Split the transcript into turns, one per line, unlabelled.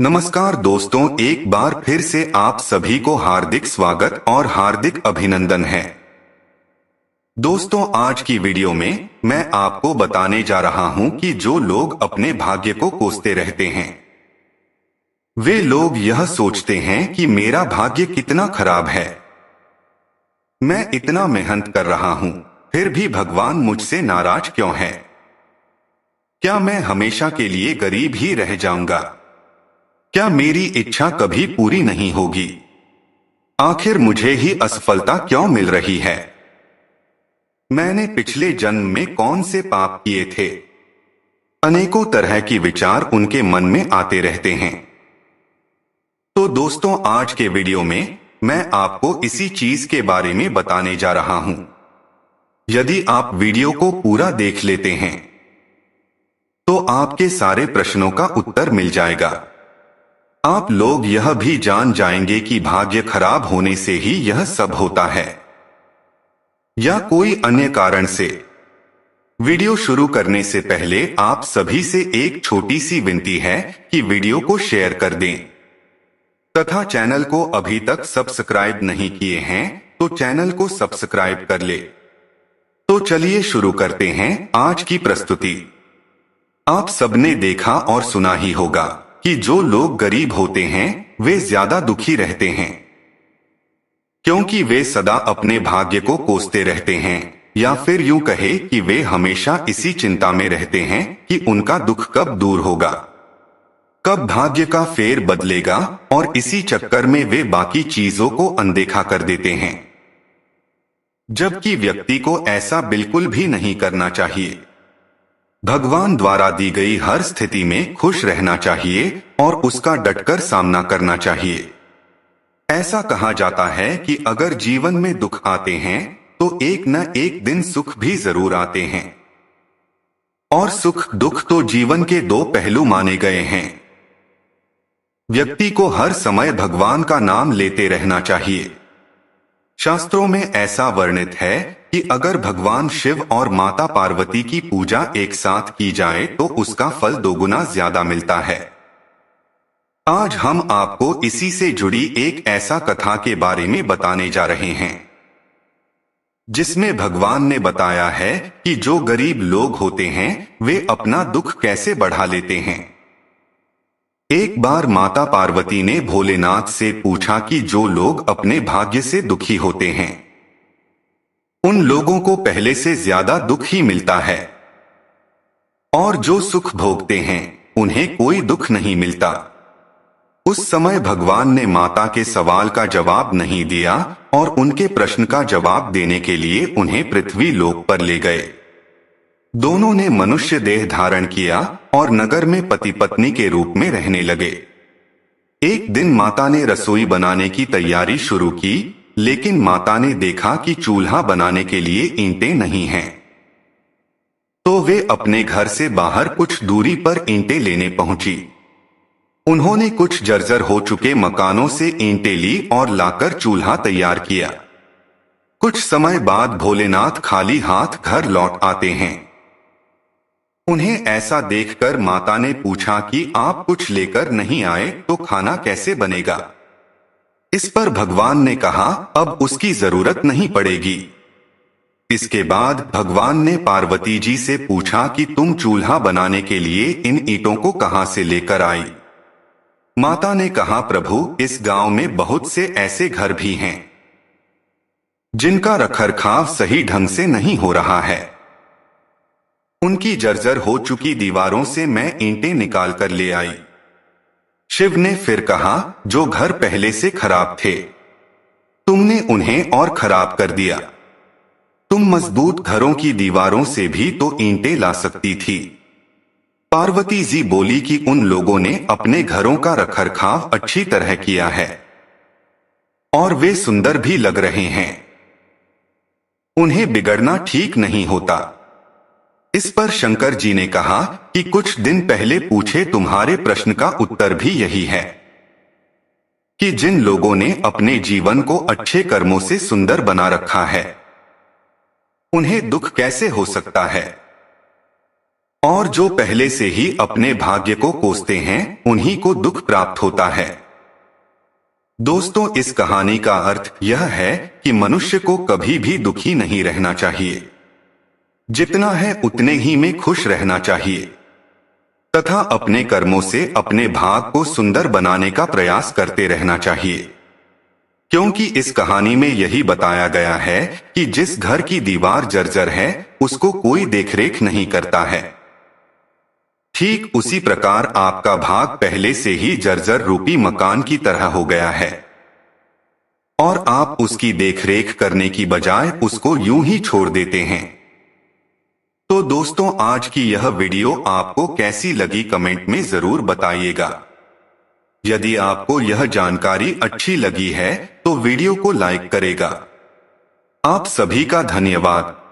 नमस्कार दोस्तों, एक बार फिर से आप सभी को हार्दिक स्वागत और हार्दिक अभिनंदन है। दोस्तों, आज की वीडियो में मैं आपको बताने जा रहा हूं कि जो लोग अपने भाग्य को कोसते रहते हैं, वे लोग यह सोचते हैं कि मेरा भाग्य कितना खराब है, मैं इतना मेहनत कर रहा हूं, फिर भी भगवान मुझसे नाराज क्यों है? क्या मैं हमेशा के लिए गरीब ही रह जाऊंगा? क्या मेरी इच्छा कभी पूरी नहीं होगी? आखिर मुझे ही असफलता क्यों मिल रही है? मैंने पिछले जन्म में कौन से पाप किए थे? अनेकों तरह के विचार उनके मन में आते रहते हैं। तो दोस्तों, आज के वीडियो में मैं आपको इसी चीज के बारे में बताने जा रहा हूं। यदि आप वीडियो को पूरा देख लेते हैं तो आपके सारे प्रश्नों का उत्तर मिल जाएगा। आप लोग यह भी जान जाएंगे कि भाग्य खराब होने से ही यह सब होता है या कोई अन्य कारण से। वीडियो शुरू करने से पहले आप सभी से एक छोटी सी विनती है कि वीडियो को शेयर कर दें तथा चैनल को अभी तक सब्सक्राइब नहीं किए हैं तो चैनल को सब्सक्राइब कर ले। तो चलिए शुरू करते हैं आज की प्रस्तुति। आप सबने देखा और सुना ही होगा कि जो लोग गरीब होते हैं वे ज्यादा दुखी रहते हैं, क्योंकि वे सदा अपने भाग्य को कोसते रहते हैं, या फिर यूं कहे कि वे हमेशा इसी चिंता में रहते हैं कि उनका दुख कब दूर होगा, कब भाग्य का फेर बदलेगा, और इसी चक्कर में वे बाकी चीजों को अनदेखा कर देते हैं। जबकि व्यक्ति को ऐसा बिल्कुल भी नहीं करना चाहिए। भगवान द्वारा दी गई हर स्थिति में खुश रहना चाहिए और उसका डटकर सामना करना चाहिए। ऐसा कहा जाता है कि अगर जीवन में दुख आते हैं तो एक न एक दिन सुख भी जरूर आते हैं, और सुख दुख तो जीवन के दो पहलू माने गए हैं। व्यक्ति को हर समय भगवान का नाम लेते रहना चाहिए। शास्त्रों में ऐसा वर्णित है कि अगर भगवान शिव और माता पार्वती की पूजा एक साथ की जाए तो उसका फल दोगुना ज्यादा मिलता है। आज हम आपको इसी से जुड़ी एक ऐसा कथा के बारे में बताने जा रहे हैं, जिसमें भगवान ने बताया है कि जो गरीब लोग होते हैं वे अपना दुख कैसे बढ़ा लेते हैं। एक बार माता पार्वती ने भोलेनाथ से पूछा कि जो लोग अपने भाग्य से दुखी होते हैं उन लोगों को पहले से ज्यादा दुख ही मिलता है, और जो सुख भोगते हैं उन्हें कोई दुख नहीं मिलता। उस समय भगवान ने माता के सवाल का जवाब नहीं दिया और उनके प्रश्न का जवाब देने के लिए उन्हें पृथ्वी लोक पर ले गए। दोनों ने मनुष्य देह धारण किया और नगर में पति पत्नी के रूप में रहने लगे। एक दिन माता ने रसोई बनाने की तैयारी शुरू की, लेकिन माता ने देखा कि चूल्हा बनाने के लिए ईंटें नहीं हैं। तो वे अपने घर से बाहर कुछ दूरी पर ईंटें लेने पहुंची। उन्होंने कुछ जर्जर हो चुके मकानों से ईंटें ली और लाकर चूल्हा तैयार किया। कुछ समय बाद भोलेनाथ खाली हाथ घर लौट आते हैं। उन्हें ऐसा देखकर माता ने पूछा कि आप कुछ लेकर नहीं आए तो खाना कैसे बनेगा? इस पर भगवान ने कहा, अब उसकी जरूरत नहीं पड़ेगी। इसके बाद भगवान ने पार्वती जी से पूछा कि तुम चूल्हा बनाने के लिए इन ईंटों को कहां से लेकर आई? माता ने कहा, प्रभु, इस गांव में बहुत से ऐसे घर भी हैं जिनका रखरखाव सही ढंग से नहीं हो रहा है। उनकी जर्जर हो चुकी दीवारों से मैं ईंटें निकाल कर ले आई। शिव ने फिर कहा, जो घर पहले से खराब थे तुमने उन्हें और खराब कर दिया। तुम मजबूत घरों की दीवारों से भी तो ईंटें ला सकती थी। पार्वती जी बोली कि उन लोगों ने अपने घरों का रखरखाव अच्छी तरह किया है और वे सुंदर भी लग रहे हैं, उन्हें बिगड़ना ठीक नहीं होता। इस पर शंकर जी ने कहा कि कुछ दिन पहले पूछे तुम्हारे प्रश्न का उत्तर भी यही है कि जिन लोगों ने अपने जीवन को अच्छे कर्मों से सुंदर बना रखा है उन्हें दुख कैसे हो सकता है। और जो पहले से ही अपने भाग्य को कोसते हैं उन्हीं को दुख प्राप्त होता है। दोस्तों, इस कहानी का अर्थ यह है कि मनुष्य को कभी भी दुखी नहीं रहना चाहिए। जितना है उतने ही में खुश रहना चाहिए तथा अपने कर्मों से अपने भाग को सुंदर बनाने का प्रयास करते रहना चाहिए, क्योंकि इस कहानी में यही बताया गया है कि जिस घर की दीवार जर्जर है उसको कोई देखरेख नहीं करता है। ठीक उसी प्रकार आपका भाग पहले से ही जर्जर रूपी मकान की तरह हो गया है और आप उसकी देखरेख करने की बजाय उसको यूं ही छोड़ देते हैं। तो दोस्तों, आज की यह वीडियो आपको कैसी लगी कमेंट में जरूर बताइएगा। यदि आपको यह जानकारी अच्छी लगी है तो वीडियो को लाइक करेगा। आप सभी का धन्यवाद।